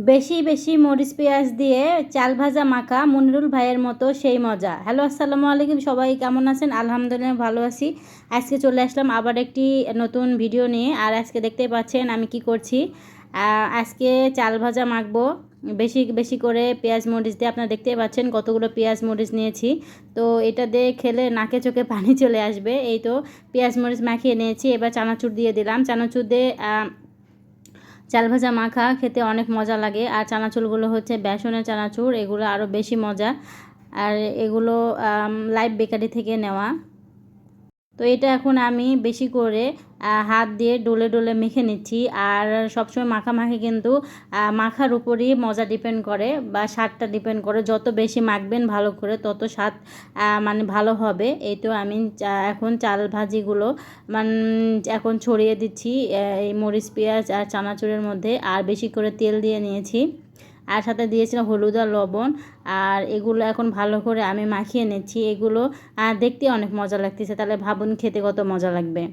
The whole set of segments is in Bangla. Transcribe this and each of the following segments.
বেশি বেশি মরিচ পেঁয়াজ দিয়ে চাল ভাজা মাখা মনিরুল ভাইয়ের মতো সেই মজা। হ্যালো, আসসালামু আলাইকুম, সবাই কেমন আছেন? আলহামদুলিল্লাহ ভালো আছি। আজকে চলে আসলাম আবার একটি নতুন ভিডিও নিয়ে। আর আজকে দেখতেই পাচ্ছেন আমি কি করছি। আজকে চাল ভাজা মাখবো বেশি বেশি করে পেঁয়াজ মরিচ দিয়ে। আপনারা দেখতেই পাচ্ছেন কতগুলো পেঁয়াজ মরিচ নিয়েছি। তো এটা দিয়ে খেলে নাকে চোখে পানি চলে আসবে। এই তো পেঁয়াজ মরিচ মাখিয়ে নিয়েছি। এবার চানাচুর দিয়ে দিলাম। চানাচুর দিয়ে চাল ভাজা মাখা খেতে অনেক মজা লাগে। আর চানাচুরগুলো হচ্ছে বেসনের চানাচুর, এগুলো আরও বেশি মজা। আর এগুলো লাইভ বেকারি থেকে নেওয়া। তো এটা এখন আমি বেশি করে হাত দিয়ে ডলে ডলে মেখে নিচ্ছি। আর সবসময় মাখামাখি কিন্তু মাখার উপরই মজা ডিপেন্ড করে বা স্বাদটা ডিপেন্ড করে। যত বেশি মাখবেন ভালো করে তত স্বাদ মানে ভালো হবে। এই তো আমি এখন চাল ভাজিগুলো এখন ছড়িয়ে দিচ্ছি এই মরিচ পেঁয়াজ আর চানাচুরের মধ্যে। আর বেশি করে তেল দিয়ে নিয়েছি, আর সাথে দিয়েছিলাম হলুদ আর লবণ। আর এগুলো এখন ভালো করে আমি মাখিয়ে নিচ্ছি। এগুলো দেখতে অনেক মজা লাগতেছে, তাহলে ভাবুন খেতে কত মজা লাগবে।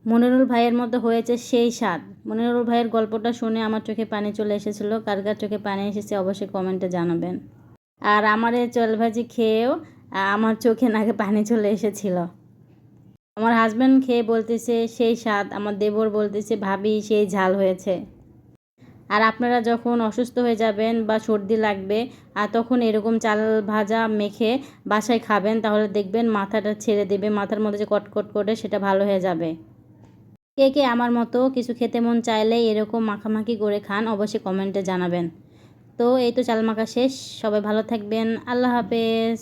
মনিরুল ভাইয়ের মতো হয়েছে সেই স্বাদ। মনিরুল ভাইয়ের গল্পটা শুনে আমার চোখে পানি চলে এসেছিলো। কার কার চোখে পানি এসেছে অবশ্যই কমেন্টে জানাবেন। আর আমার এই চাল ভাজি খেয়েও আমার চোখে নাকে পানি চলে এসেছিলো। আমার হাজব্যান্ড খেয়ে বলতেছে সেই স্বাদ, আমার দেবর বলতেছে ভাবি সেই ঝাল হয়েছে। আর আপনারা যখন অসুস্থ হয়ে যাবেন বা সর্দি লাগবে আর তখন এরকম চাল ভাজা মেখে বাসায় খাবেন, তাহলে দেখবেন মাথাটা ছেড়ে দেবে, মাথার মধ্যে যে কটকট করে সেটা ভালো হয়ে যাবে। কে কে আমার মতো কিছু খেতে মন চাইলে এরকম মাখামাখি করে খান অবশ্যই কমেন্টে জানাবেন। তো এই তো চাল মাখা শেষ। সবাই ভালো থাকবেন। আল্লাহ হাফেজ।